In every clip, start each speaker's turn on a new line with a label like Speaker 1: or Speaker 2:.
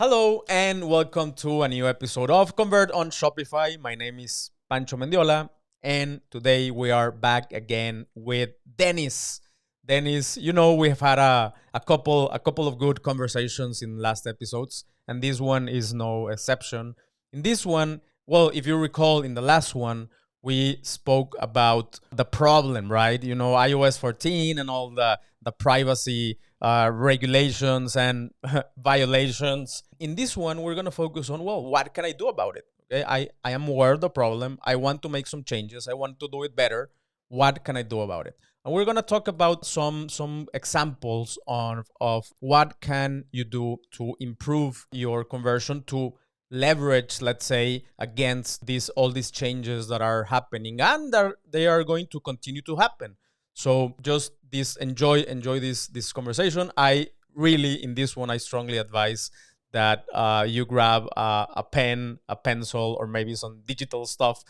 Speaker 1: Hello and welcome to a new episode of Convert on Shopify. My name is Pancho Mendiola, and today we are back again with Dennis. Dennis, we have had a couple of good conversations in last episodes, and this one is no exception. In this one, well, if you recall, in the last one, we spoke about the problem, right? iOS 14 and all the privacy regulations and violations. In this one, we're going to focus on, well, what can I do about it? Okay, I am aware of the problem. I want to make some changes. I want to do it better. What can I do about it? And we're going to talk about some examples of what can you do to improve your conversion, to leverage, let's say, against all these changes that are happening, and they are going to continue to happen. So just enjoy this conversation. I really, in this one, I strongly advise that you grab a pen, a pencil, or maybe some digital stuff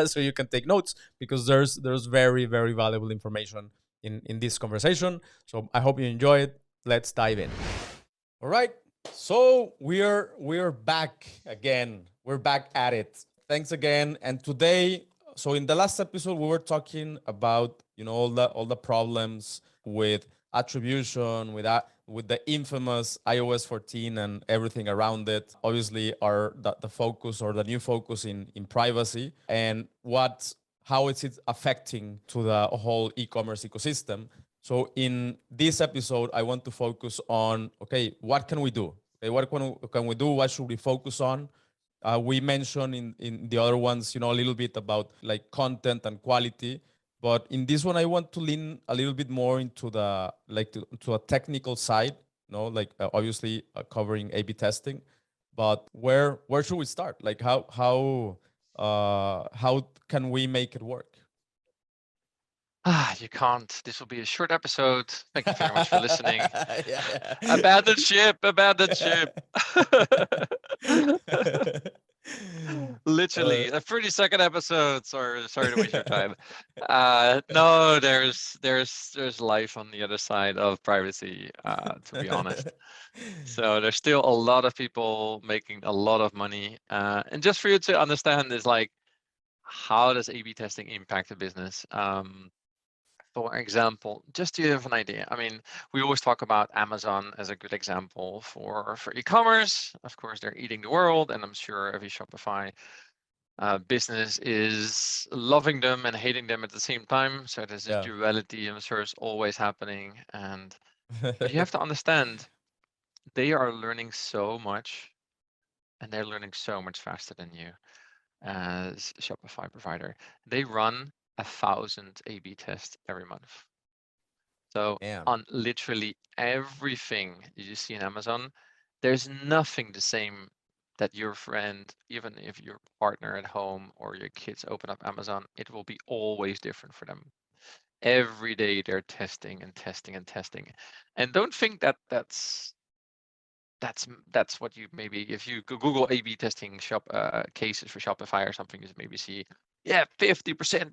Speaker 1: so you can take notes, because there's very, very valuable information in this conversation. So I hope you enjoy it. Let's dive in. All right. So we're back again. We're back at it. Thanks again. And today, so in the last episode, we were talking about all the problems with attribution, with the infamous iOS 14 and everything around it. Obviously, the focus, or the new focus in privacy, and how is it affecting to the whole e-commerce ecosystem. So in this episode, I want to focus on, okay, what can we do? Okay, what can we do? What should we focus on? We mentioned in the other ones, a little bit about like content and quality. But in this one, I want to lean a little bit more into to a technical side, like obviously covering A/B testing. But where should we start? Like how can we make it work?
Speaker 2: You can't. This will be a short episode. Thank you very much for listening.
Speaker 1: Yeah.
Speaker 2: Abandoned ship, abandoned ship. Literally, a 30-second episode. Sorry to waste your time. No, there's life on the other side of privacy, to be honest. So there's still a lot of people making a lot of money. And just for you to understand is like, how does A/B testing impact the business? For example, just to have an idea, I mean, we always talk about Amazon as a good example for e-commerce. Of course, they're eating the world, and I'm sure every Shopify business is loving them and hating them at the same time. So there's this
Speaker 1: Yeah.
Speaker 2: duality, I'm sure, is always happening. But you have to understand, they are learning so much, and they're learning so much faster than you as a Shopify provider. They run 1,000 A/B tests every month. So
Speaker 1: Damn.
Speaker 2: on literally everything you see in Amazon, there's nothing the same that your friend, even if your partner at home or your kids open up Amazon, it will be always different for them. Every day they're testing and testing and testing. And don't think that that's what you maybe, if you Google A/B testing cases for Shopify or something, you maybe see, yeah, 50%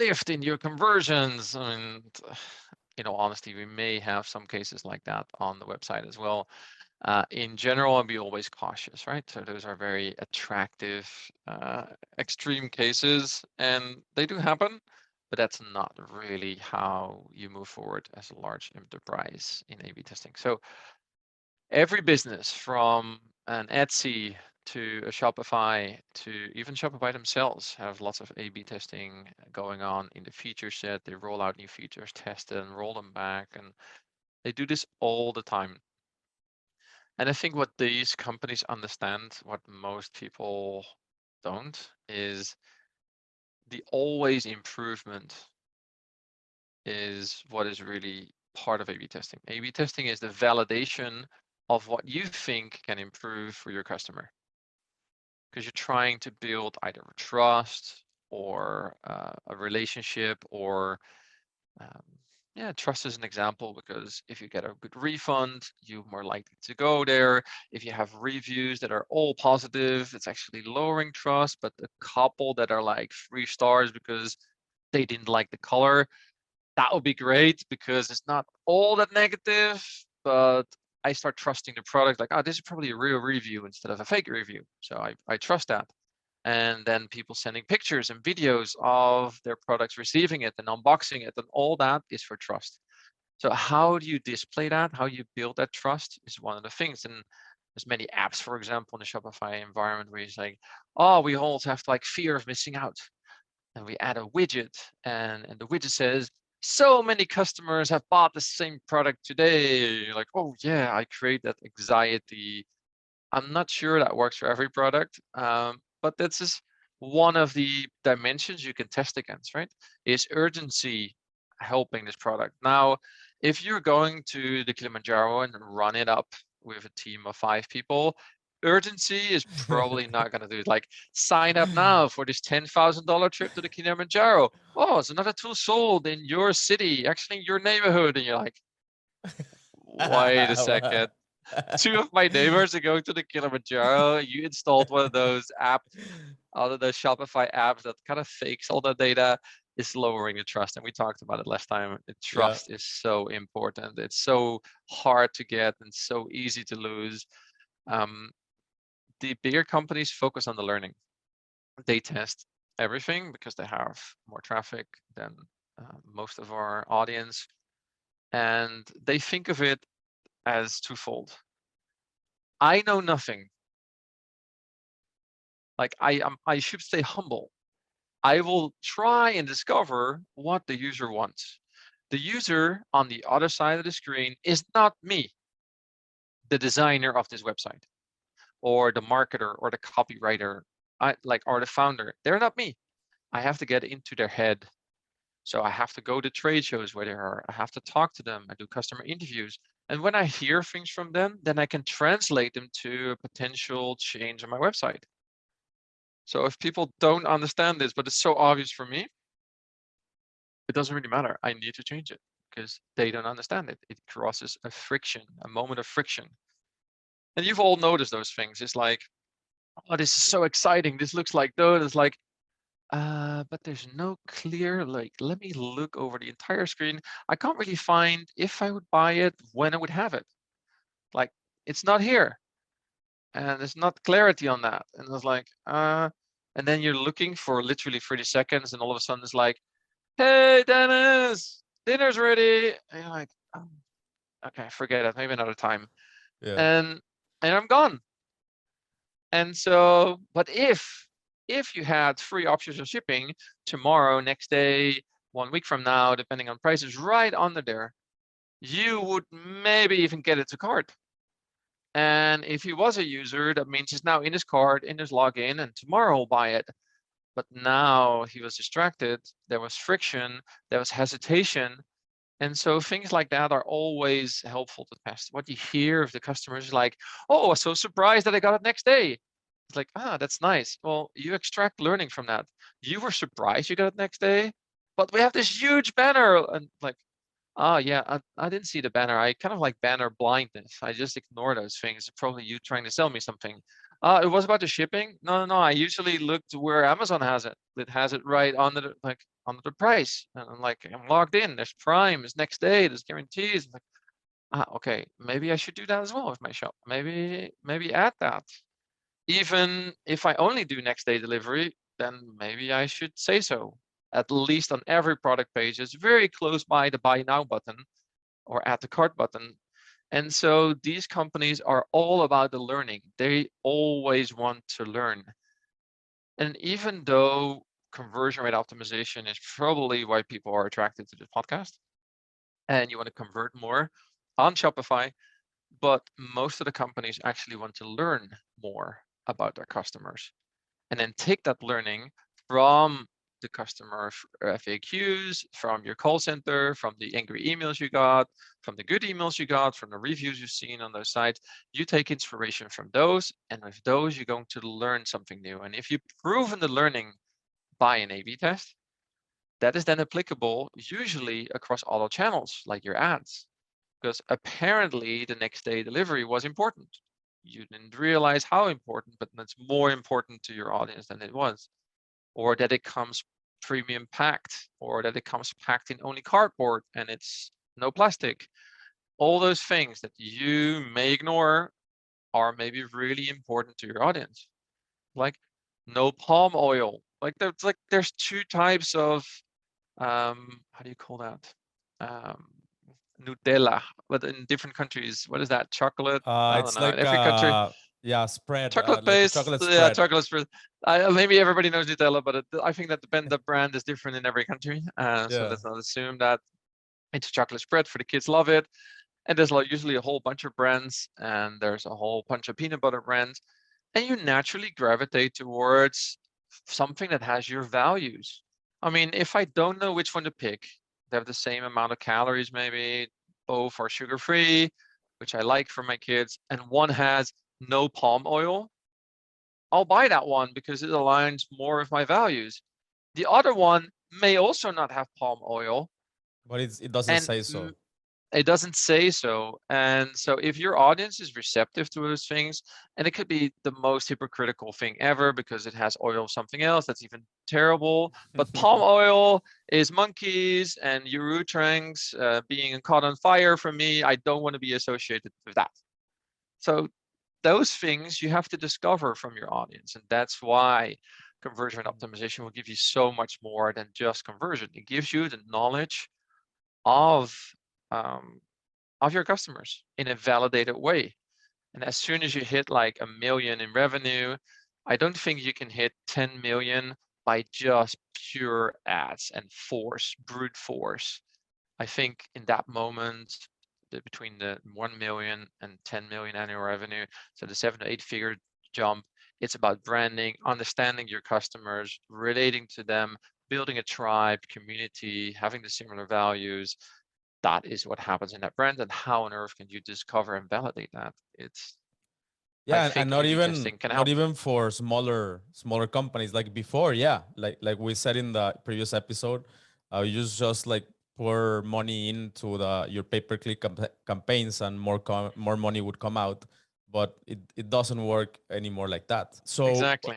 Speaker 2: lift in your conversions. And in all honesty, we may have some cases like that on the website as well. In general, I'll be always cautious, right? So those are very attractive, extreme cases, and they do happen, but that's not really how you move forward as a large enterprise in A/B testing. So every business, from an Etsy to a Shopify to even Shopify themselves, have lots of A/B testing going on in the feature set. They roll out new features, test it, and roll them back, and they do this all the time. And I think what these companies understand, what most people don't, is the always improvement is what is really part of A/B testing. A/B testing is the validation of what you think can improve for your customer, because you're trying to build either a trust or a relationship, or um, yeah, trust is an example, because if you get a good refund, you're more likely to go there. If you have reviews that are all positive, it's actually lowering trust. But a couple that are like 3 stars because they didn't like the color, that would be great, because it's not all that negative, but I start trusting the product. Like, oh, this is probably a real review instead of a fake review. So I trust that. And then people sending pictures and videos of their products, receiving it and unboxing it, and all that is for trust. So how do you display that? How you build that trust is one of the things. And there's many apps, for example, in the Shopify environment where it's like, oh, we all have like fear of missing out. And we add a widget, and the widget says, so many customers have bought the same product today. You're like, oh yeah, I create that anxiety. I'm not sure that works for every product, but that's just one of the dimensions you can test against, right? Is urgency helping this product? Now, if you're going to the Kilimanjaro and run it up with a team of 5 people, urgency is probably not going to do it. Like, sign up now for this $10,000 trip to the Kilimanjaro. Oh, it's another tool sold in your city, actually in your neighborhood. And you're like, wait a second. 2 of my neighbors are going to the Kilimanjaro. You installed one of those apps, out of the Shopify apps that kind of fakes all the data. Is lowering the trust. And we talked about it last time. The
Speaker 1: Yeah.
Speaker 2: trust is so important. It's so hard to get and so easy to lose. The bigger companies focus on the learning. They test everything because they have more traffic than most of our audience. And they think of it as twofold. I know nothing. Like, I should stay humble. I will try and discover what the user wants. The user on the other side of the screen is not me, the designer of this website, or the marketer, or the copywriter, or the founder. They're not me. I have to get into their head. So I have to go to trade shows where they are. I have to talk to them. I do customer interviews. And when I hear things from them, then I can translate them to a potential change on my website. So if people don't understand this, but it's so obvious for me, it doesn't really matter. I need to change it because they don't understand it. It crosses a friction, a moment of friction. And you've all noticed those things. It's like, oh, this is so exciting. This looks like though. It's like, but there's no clear, like, let me look over the entire screen. I can't really find if I would buy it, when I would have it. Like, it's not here. And there's not clarity on that. And it's like, and then you're looking for literally 30 seconds, and all of a sudden it's like, hey, Dennis, dinner's ready. And you're like, oh, okay, forget it. Maybe another time.
Speaker 1: Yeah.
Speaker 2: And I'm gone. And so, but if you had 3 options of shipping tomorrow, next day, 1 week from now, depending on prices, right under there, you would maybe even get it to cart. And if he was a user, that means he's now in his cart, in his login, and tomorrow he'll buy it. But now he was distracted. There was friction. There was hesitation. And so things like that are always helpful to test. What you hear of the customers is like, oh, I was so surprised that I got it next day. It's like, that's nice. Well, you extract learning from that. You were surprised you got it next day, but we have this huge banner. And like, yeah, I didn't see the banner. I kind of like banner blindness. I just ignore those things. It's probably you trying to sell me something. It was about the shipping. No. I usually look to where Amazon has it. It has it right under the price. And I'm like, I'm logged in. There's Prime. There's next day. There's guarantees. I'm like, okay, maybe I should do that as well with my shop. Maybe add that. Even if I only do next day delivery, then maybe I should say so. At least on every product page, it's very close by the buy now button or add to cart button. And so these companies are all about the learning. They always want to learn. And even though conversion rate optimization is probably why people are attracted to this podcast, and you want to convert more on Shopify, but most of the companies actually want to learn more about their customers and then take that learning from the customer FAQs, from your call center, from the angry emails you got, from the good emails you got, from the reviews you've seen on those sites. You take inspiration from those, and with those, you're going to learn something new. And if you've proven the learning by an A/B test, that is then applicable usually across all the channels, like your ads, because apparently the next day delivery was important. You didn't realize how important, but that's more important to your audience than it was. Or that it comes premium packed, or that it comes packed in only cardboard and it's no plastic. all those things that you may ignore are maybe really important to your audience. Like no palm oil. There's two types of how do you call that? Um, Nutella, but in different countries, what is that? Chocolate? I don't
Speaker 1: It's
Speaker 2: know. In
Speaker 1: like
Speaker 2: every country,
Speaker 1: yeah, spread,
Speaker 2: chocolate
Speaker 1: like a
Speaker 2: paste.
Speaker 1: chocolate
Speaker 2: Yeah,
Speaker 1: spread.
Speaker 2: chocolate spread. Maybe everybody knows Nutella, but I think that the brand is different in every country. So
Speaker 1: Yeah.
Speaker 2: let's not assume that it's chocolate spread for the kids love it. And there's like usually a whole bunch of brands, and there's a whole bunch of peanut butter brands, and you naturally gravitate towards something that has your values. I mean, if I don't know which one to pick, they have the same amount of calories, maybe both are sugar free, which I like for my kids, and one has no palm oil, I'll buy that one because it aligns more with my values. The other one may also not have palm oil,
Speaker 1: But it doesn't
Speaker 2: and
Speaker 1: say so.
Speaker 2: it doesn't say so. And so if your audience is receptive to those things, and it could be the most hypocritical thing ever because it has oil of something else that's even terrible, but palm oil is monkeys and urutrangs being caught on fire. For me, I don't want to be associated with that. So those things you have to discover from your audience, and that's why conversion optimization will give you so much more than just conversion. It gives you the knowledge of um, of your customers in a validated way. And as soon as you hit like 1 million in revenue, I don't think you can hit 10 million by just pure ads and brute force. I think in that moment, between the 1 million and 10 million annual revenue, so the 7 to 8 figure jump, it's about branding, understanding your customers, relating to them, building a tribe, community, having the similar values. That is what happens in that brand. And how on earth can you discover and validate that? I
Speaker 1: Yeah, and
Speaker 2: think A/B testing can
Speaker 1: not
Speaker 2: help.
Speaker 1: even for smaller companies. Like before, yeah, like we said in the previous episode, you just like pour money into the your pay-per-click campaigns, and more money would come out. But it doesn't work anymore like that. So
Speaker 2: Exactly.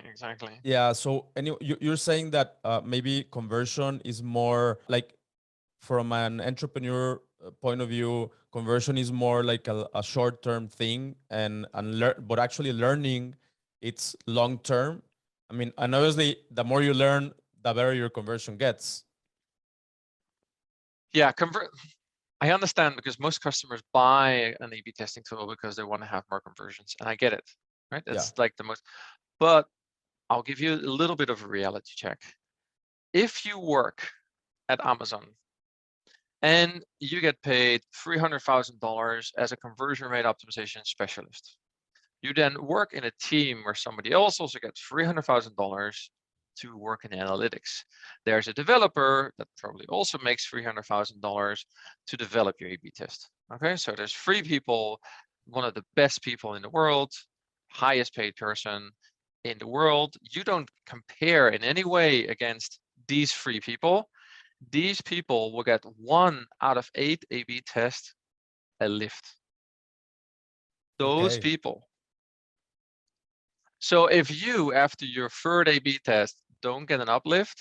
Speaker 1: yeah, so anyway, you're saying that maybe conversion is more like, from an entrepreneur point of view, conversion is more like a short-term thing, and but actually learning, it's long-term. I mean, and obviously, the more you learn, the better your conversion gets.
Speaker 2: Yeah, I understand because most customers buy an A/B testing tool because they want to have more conversions, and I get it, right?
Speaker 1: Yeah.
Speaker 2: That's like the most. But I'll give you a little bit of a reality check. If you work at Amazon and you get paid $300,000 as a conversion rate optimization specialist, you then work in a team where somebody else also gets $300,000 to work in analytics. There's a developer that probably also makes $300,000 to develop your A/B test. Okay, so there's three people, one of the best people in the world, highest paid person in the world. You don't compare in any way against these three people. These people will get 1 out of 8 A/B tests a lift. Those
Speaker 1: Okay.
Speaker 2: people. So if you, after your third A/B test, don't get an uplift,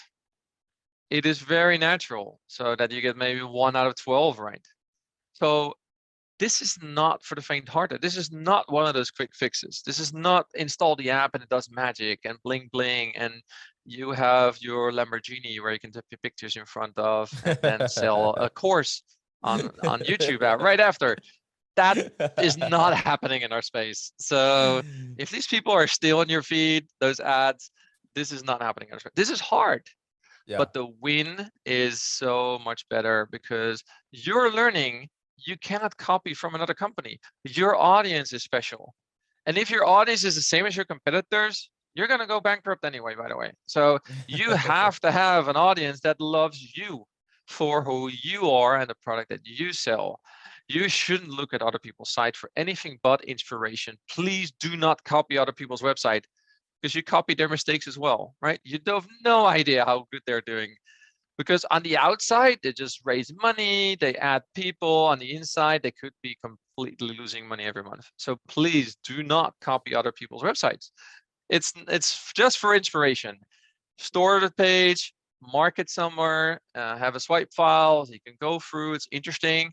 Speaker 2: it is very natural so that you get maybe 1 out of 12 right. So this is not for the faint-hearted. This is not one of those quick fixes. This is not install the app and it does magic and bling bling and you have your Lamborghini where you can take pictures in front of and then sell a course on YouTube right after. That is not happening in our space. So if these people are still in your feed, those ads, this is not happening in our space. This is hard,
Speaker 1: Yeah.
Speaker 2: but the win is so much better because you're learning you cannot copy from another company. Your audience is special. And if your audience is the same as your competitors, you're going to go bankrupt anyway, by the way. So you have to have an audience that loves you for who you are and the product that you sell. You shouldn't look at other people's site for anything but inspiration. Please do not copy other people's website because you copy their mistakes as well, right? You have no idea how good they're doing because on the outside, they just raise money, they add people. On the inside, they could be completely losing money every month. So please do not copy other people's websites. It's just for inspiration. Store the page, mark it somewhere, have a swipe file so you can go through. It's interesting.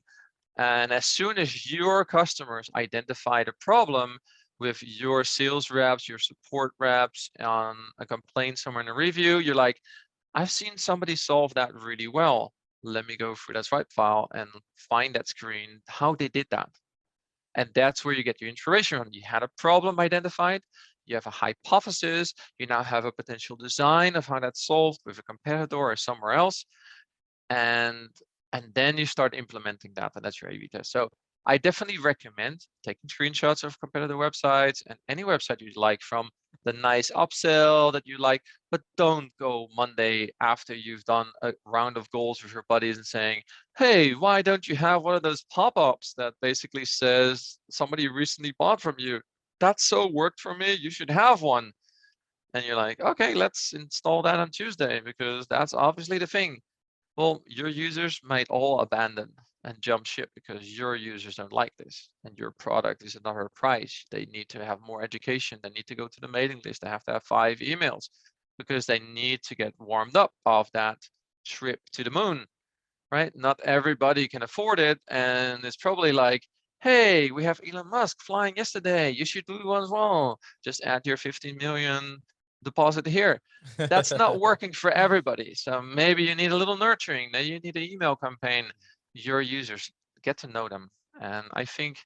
Speaker 2: And as soon as your customers identify the problem with your sales reps, your support reps on a complaint somewhere in a review, you're like, I've seen somebody solve that really well. Let me go through that swipe file and find that screen, how they did that. And that's where you get your information on. You had a problem identified, you have a hypothesis, you now have a potential design of how that's solved with a competitor or somewhere else. And then you start implementing that, and that's your A/B test. So I definitely recommend taking screenshots of competitor websites and any website you like from the nice upsell that you like, but don't go Monday after you've done a round of goals with your buddies and saying, hey, why don't you have one of those pop-ups that basically says somebody recently bought from you? That so worked for me, you should have one. And you're like, okay, let's install that on Tuesday because that's obviously the thing. Well, your users might all abandon and jump ship because your users don't like this and your product is another price. They need to have more education. They need to go to the mailing list. They have to have 5 emails because they need to get warmed up of that trip to the moon, right? Not everybody can afford it. And it's probably like, hey, we have Elon Musk flying yesterday. You should do one as well. Just add your 15 million deposit here. That's not working for everybody. So maybe you need a little nurturing. Maybe you need an email campaign. Your users, get to know them. And I think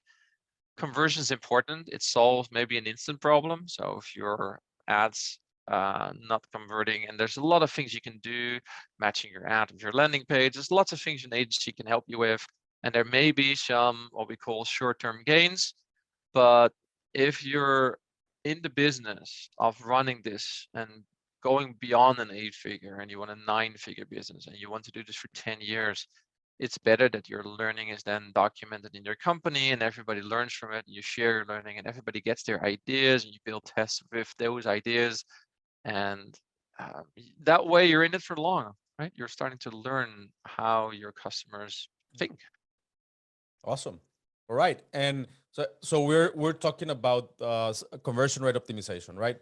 Speaker 2: conversion is important. It solves maybe an instant problem. So if your ads not converting, and there's a lot of things you can do, matching your ad with your landing page. There's lots of things an agency can help you with. And there may be some what we call short-term gains. But if you're in the business of running this and going beyond an 8-figure and you want a 9-figure business and you want to do this for 10 years, it's better that your learning is then documented in your company and everybody learns from it. You share your learning and everybody gets their ideas and you build tests with those ideas. And that way you're in it for long, right? You're starting to learn how your customers think.
Speaker 1: Awesome. All right. And so we're talking about conversion rate optimization, right?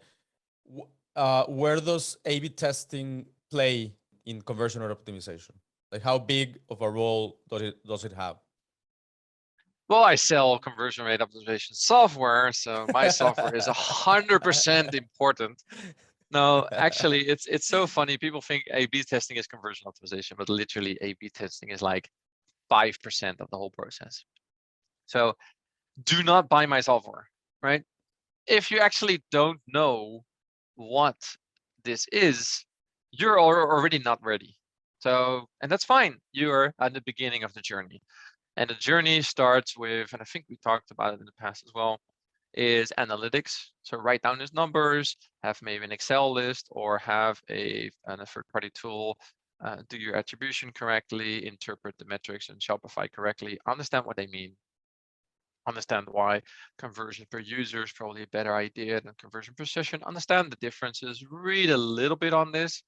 Speaker 1: Where does A/B testing play in conversion rate optimization? Like, how big of a role does it have?
Speaker 2: Well, I sell conversion rate optimization software, so my software is 100% important. No, actually, it's so funny. People think A/B testing is conversion optimization, but literally A/B testing is like 5% of the whole process. So do not buy my software, right? If you actually don't know what this is, you're already not ready. So, and that's fine. You're at the beginning of the journey. And the journey starts with, and I think we talked about it in the past as well, is analytics. So write down these numbers, have maybe an Excel list, or have a third-party tool, do your attribution correctly, interpret the metrics in Shopify correctly, understand what they mean, understand why conversion per user is probably a better idea than conversion per session, understand the differences, read a little bit on this.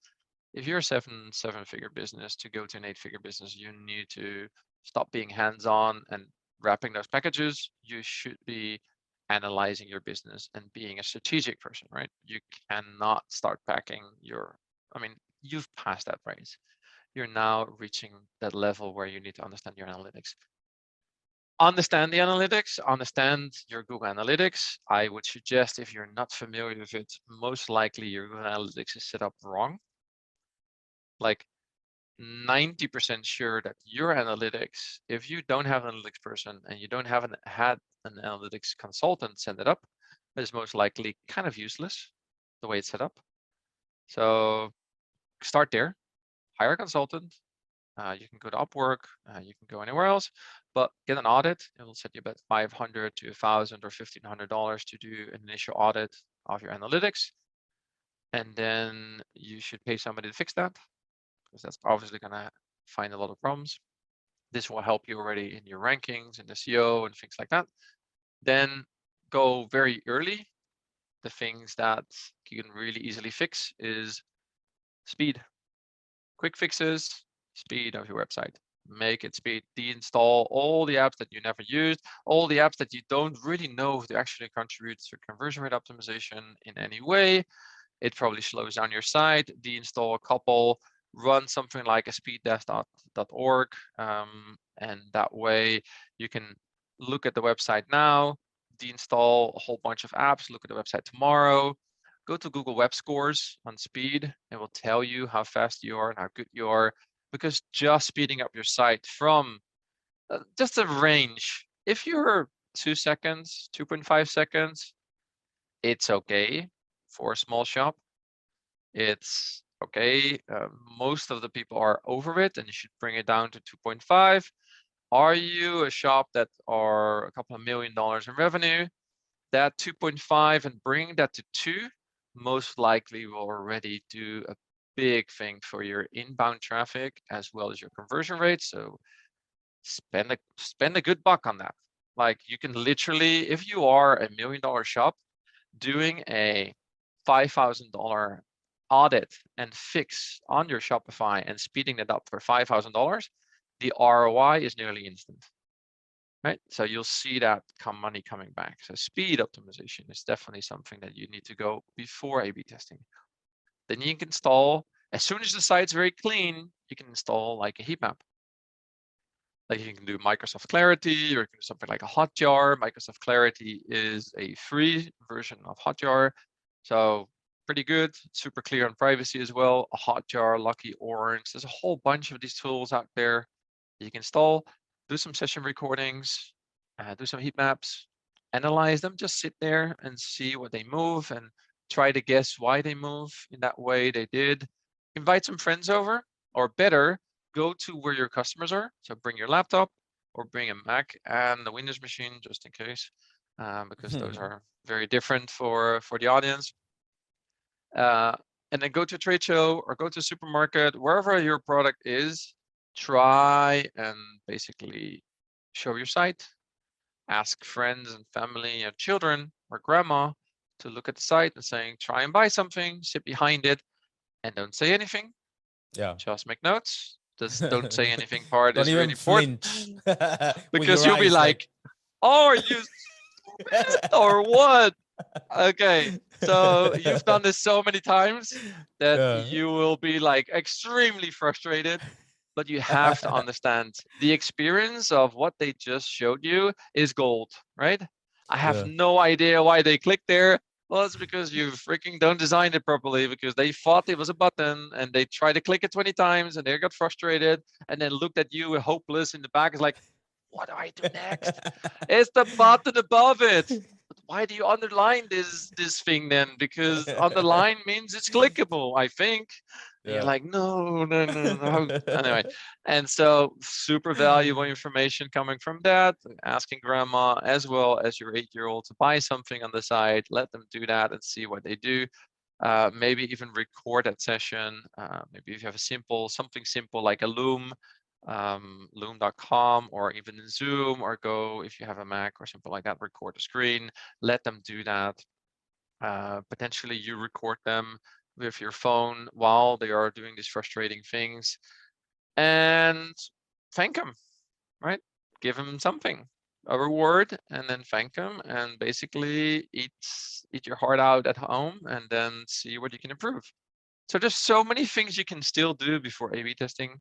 Speaker 2: If you're a seven-figure business to go to an 8-figure business, you need to stop being hands-on and wrapping those packages. You should be analyzing your business and being a strategic person, right? You cannot start packing your, I mean, you've passed that phase. You're now reaching that level where you need to understand your analytics. Understand the analytics, understand your Google Analytics. I would suggest if you're not familiar with it, most likely your Google Analytics is set up wrong. Like 90% sure that your analytics, if you don't have an analytics person and you don't have had an analytics consultant set it up, is most likely kind of useless the way it's set up. So start there, hire a consultant. You can go to Upwork, you can go anywhere else, but get an audit. It will set you about $500 to $1,000 or $1,500 to do an initial audit of your analytics. And then you should pay somebody to fix that, because that's obviously going to find a lot of problems. This will help you already in your rankings and SEO and things like that. Then go very early. The things that you can really easily fix is speed. Quick fixes, speed of your website. Make it speed. Deinstall all the apps that you never used, all the apps that you don't really know if they actually contribute to conversion rate optimization in any way. It probably slows down your site. Deinstall a couple. run something like a speeddesk.org, and that way you can look at the website now, deinstall a whole bunch of apps, look at the website tomorrow, go to Google Web Scores on speed. It will tell you how fast you are and how good you are, because just speeding up your site from just a range, if you're 2 seconds, 2.5 seconds, it's okay for a small shop. It's okay. Most of the people are over it, and you should bring it down to 2.5. Are you a shop that are a couple of $1 million in revenue? That 2.5 and bring that to 2 most likely will already do a big thing for your inbound traffic as well as your conversion rate. So spend a good buck on that. Like, you can literally, if you are a $1 million shop, doing a $5,000 audit and fix on your Shopify and speeding it up for $5,000, the ROI is nearly instant, right? So you'll see that money coming back. So speed optimization is definitely something that you need to go before A/B testing. Then you can install, as soon as the site's very clean, you can install like a heat map. Like, you can do Microsoft Clarity, or you can do something like a Hotjar. Microsoft Clarity is a free version of Hotjar, so pretty good, super clear on privacy as well. A Hotjar, Lucky Orange, there's a whole bunch of these tools out there you can install. Do some session recordings, do some heat maps, analyze them, just sit there and see what they move and try to guess why they move in that way they did. Invite some friends over, or better, go to where your customers are. So bring your laptop or bring a Mac and a Windows machine, just in case, because those are very different for the audience. And then go to a trade show or go to a supermarket, wherever your product is, try and basically show your site. Ask friends and family and children or grandma to look at the site and saying, try and buy something, sit behind it, and don't say anything.
Speaker 1: Yeah.
Speaker 2: Just make notes. This don't say anything part
Speaker 1: Don't
Speaker 2: is really
Speaker 1: even
Speaker 2: important,
Speaker 1: flinch with
Speaker 2: because
Speaker 1: your
Speaker 2: you'll be
Speaker 1: eyes,
Speaker 2: like, oh, are you stupid or what? Okay, so you've done this so many times that
Speaker 1: yeah.
Speaker 2: you will be like extremely frustrated, but you have to understand the experience of what they just showed you is gold, right? I have
Speaker 1: Yeah.
Speaker 2: no idea why they clicked there. Well, it's because you freaking don't design it properly, because they thought it was a button and they tried to click it 20 times and they got frustrated and then looked at you hopeless in the back. It's like, what do I do next? It's the button above it. But why do you underline this thing then? Because underline means it's clickable, I think. And you're
Speaker 1: Yeah.
Speaker 2: like, no, no, no, no. Anyway, and so super valuable information coming from that. Asking grandma as well as your 8-year-old to buy something on the side. Let them do that and see what they do. Maybe even record that session. Maybe if you have something simple like a Loom, Loom.com, or even in Zoom, or go, if you have a Mac or something like that, record the screen. Let them do that. Potentially you record them with your phone while they are doing these frustrating things, and thank them, right? Give them something, a reward, and then thank them, and basically eat your heart out at home, and then see what you can improve. So there's so many things you can still do before A/B testing.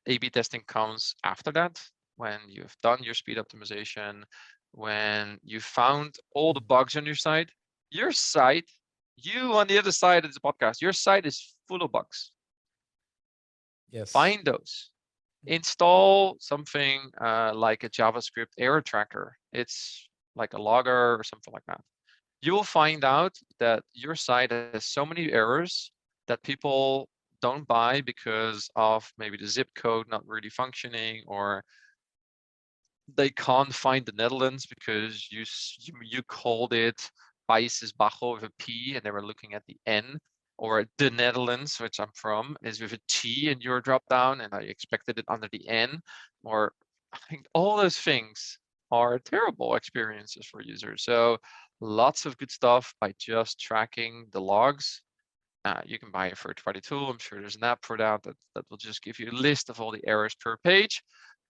Speaker 2: A/B testing comes after that, when you've done your speed optimization, when you found all the bugs on your site. Your site, you on the other side of the podcast, your site is full of bugs.
Speaker 1: Yes.
Speaker 2: Find those. Install something like a JavaScript error tracker. It's like a logger or something like that. You will find out that your site has so many errors that people don't buy because of maybe the zip code not really functioning, or they can't find the Netherlands because you called it Países Bajos with a P and they were looking at the N, or the Netherlands, which I'm from, is with a T in your drop down and I expected it under the N. Or I think all those things are terrible experiences for users. So lots of good stuff by just tracking the logs. You can buy a third-party tool. I'm sure there's an app for that, that will just give you a list of all the errors per page.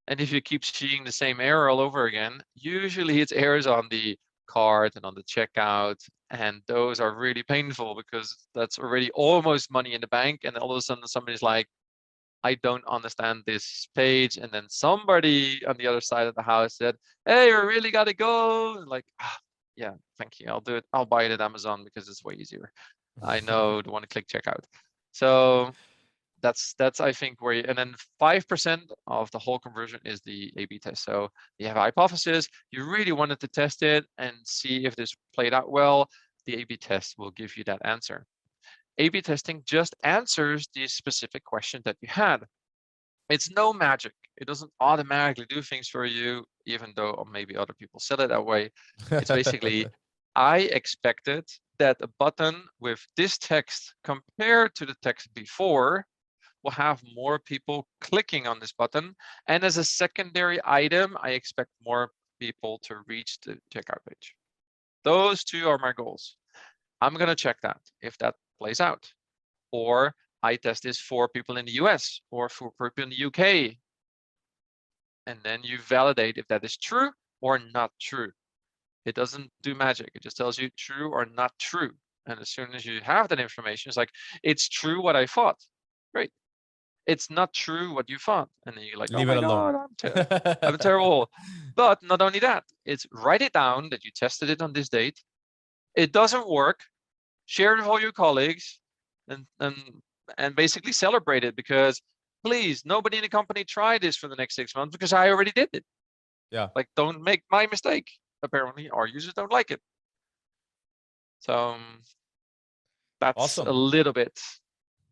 Speaker 2: And if you keep seeing the same error all over again, usually it's errors on the cart and on the checkout. And those are really painful because that's already almost money in the bank. And all of a sudden somebody's like, I don't understand this page. And then somebody on the other side of the house said, hey, we really got to go. And like, yeah, thank you. I'll do it. I'll buy it at Amazon because it's way easier. I know the one to click checkout. So that's I think where and then 5% of the whole conversion is the A/B test. So you have a hypothesis, you really wanted to test it and see if this played out well. The A/B test will give you that answer. A/B testing just answers the specific question that you had. It's no magic. It doesn't automatically do things for you, even though maybe other people said it that way. It's basically, I expected that a button with this text compared to the text before will have more people clicking on this button. And as a secondary item, I expect more people to reach the checkout page. Those two are my goals. I'm going to check that if that plays out. Or I test this for people in the US or for people in the UK. And then you validate if that is true or not true. It doesn't do magic. It just tells you true or not true. And as soon as you have that information, it's like, it's true what I thought. Great. It's not true what you thought. And then you're like, oh
Speaker 1: Leave it
Speaker 2: my
Speaker 1: alone.
Speaker 2: God, I'm terrible. But not only that, it's write it down that you tested it on this date. It doesn't work. Share it with all your colleagues and basically celebrate it, because please, nobody in the company try this for the next 6 months because I already did it.
Speaker 1: Yeah.
Speaker 2: Like, don't make my mistake. Apparently, our users don't like it. So that's a
Speaker 1: Awesome.
Speaker 2: little bit.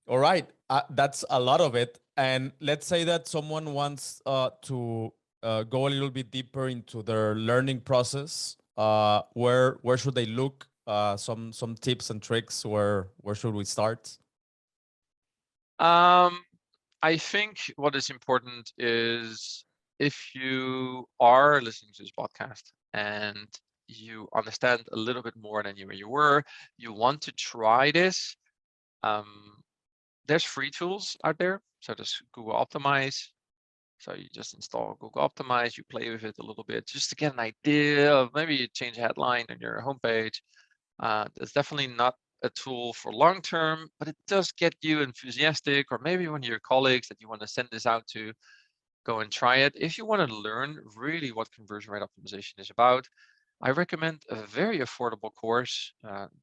Speaker 1: All right. That's a lot of it. And let's say that someone wants to go a little bit deeper into their learning process. Where should they look? Some tips and tricks. Where should we start?
Speaker 2: I think what is important is, if you are listening to this podcast and you understand a little bit more than you were, you want to try this, there's free tools out there. So there's Google Optimize. So you just install Google Optimize, you play with it a little bit just to get an idea of, maybe you change a headline on your homepage. It's definitely not a tool for long term, but it does get you enthusiastic, or maybe one of your colleagues that you want to send this out to, go and try it. If you want to learn really what conversion rate optimization is about, I recommend a very affordable course,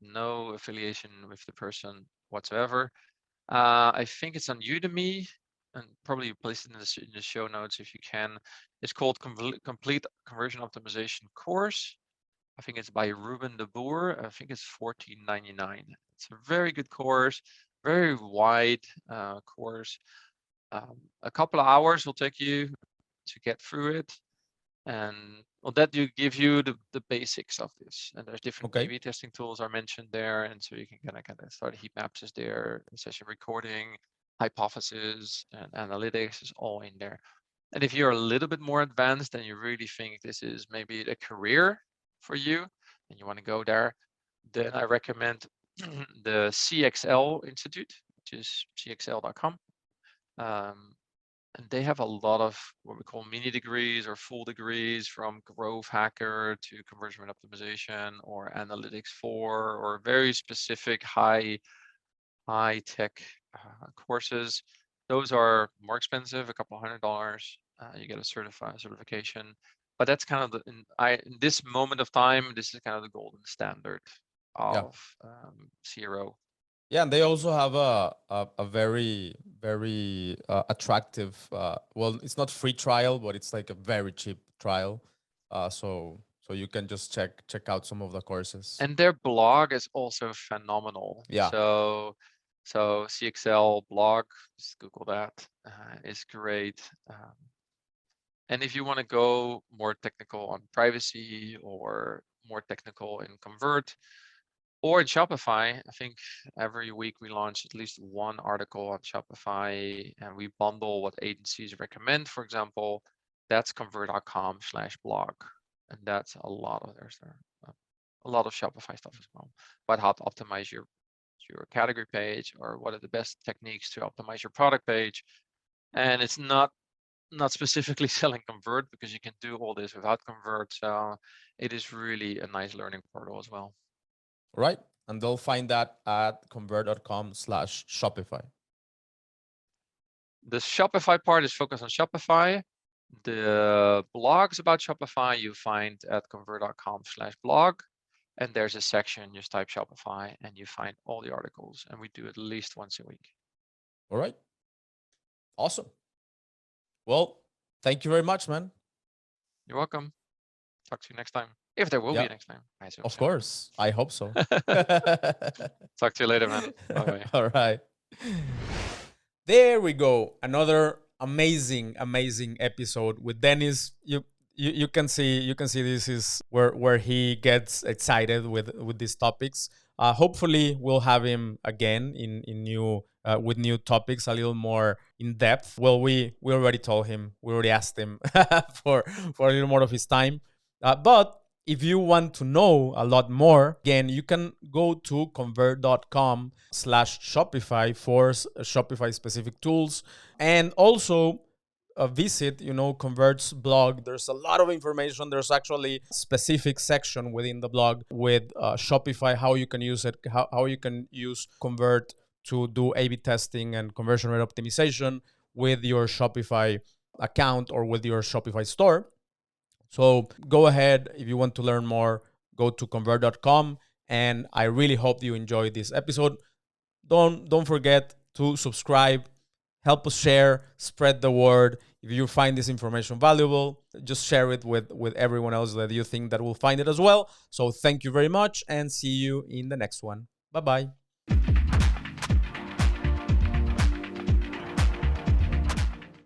Speaker 2: no affiliation with the person whatsoever. I think it's on Udemy, and probably place it in the show notes if you can. It's called Complete Conversion Optimization Course. I think it's by Ruben de Boer. I think it's $14.99. It's a very good course, very wide course. A couple of hours will take you to get through it. And well, that you give you the basics of this. And there's different
Speaker 1: Okay.
Speaker 2: A/B testing tools are mentioned there. And so you can kind of start. Heat maps is there, session recording, hypothesis, and analytics is all in there. And if you're a little bit more advanced and you really think this is maybe a career for you and you want to go there, then I recommend the CXL Institute, which is cxl.com. And they have a lot of what we call mini degrees or full degrees, from growth hacker to conversion rate optimization or analytics 4, or very specific high tech courses. Those are more expensive, a couple $100. You get a certification, but that's kind of in this moment of time, this is kind of the golden standard
Speaker 1: Yeah.
Speaker 2: of CRO.
Speaker 1: Yeah, and they also have a very attractive. Well, it's not free trial, but it's like a very cheap trial. So you can just check out some of the courses.
Speaker 2: And their blog is also phenomenal.
Speaker 1: Yeah.
Speaker 2: So CXL blog, just Google that, is great. And if you want to go more technical on privacy, or more technical in Convert, or in Shopify, I think every week we launch at least one article on Shopify, and we bundle what agencies recommend. For example, that's Convert.com/blog, and that's a lot of a lot of Shopify stuff as well, about how to optimize your category page, or what are the best techniques to optimize your product page. And it's not specifically selling Convert, because you can do all this without Convert. So it is really a nice learning portal as well.
Speaker 1: Right. And they'll find that at Convert.com/Shopify.
Speaker 2: The Shopify part is focused on Shopify. The blogs about Shopify you find at Convert.com/blog. And there's a section, just type Shopify and you find all the articles. And we do at least once a week.
Speaker 1: All right. Awesome. Well, thank you very much, man.
Speaker 2: You're welcome. Talk to you next time. If there will be a next time.
Speaker 1: Of course. I hope so.
Speaker 2: Talk to you later, man. Bye-bye.
Speaker 1: All right. There we go. Another amazing episode with Dennis. You can see this is where he gets excited with these topics. Hopefully we'll have him again in new with new topics, a little more in depth. Well, we already told him, we already asked him for a little more of his time. But if you want to know a lot more, again, you can go to Convert.com/Shopify for Shopify specific tools, and also visit, Convert's blog. There's a lot of information. There's actually a specific section within the blog with Shopify, how you can use it, how you can use Convert to do A/B testing and conversion rate optimization with your Shopify account or with your Shopify store. So go ahead, if you want to learn more, go to Convert.com. And I really hope you enjoyed this episode. Don't forget to subscribe, help us share, spread the word. If you find this information valuable, just share it with everyone else that you think that will find it as well. So thank you very much and see you in the next one. Bye-bye.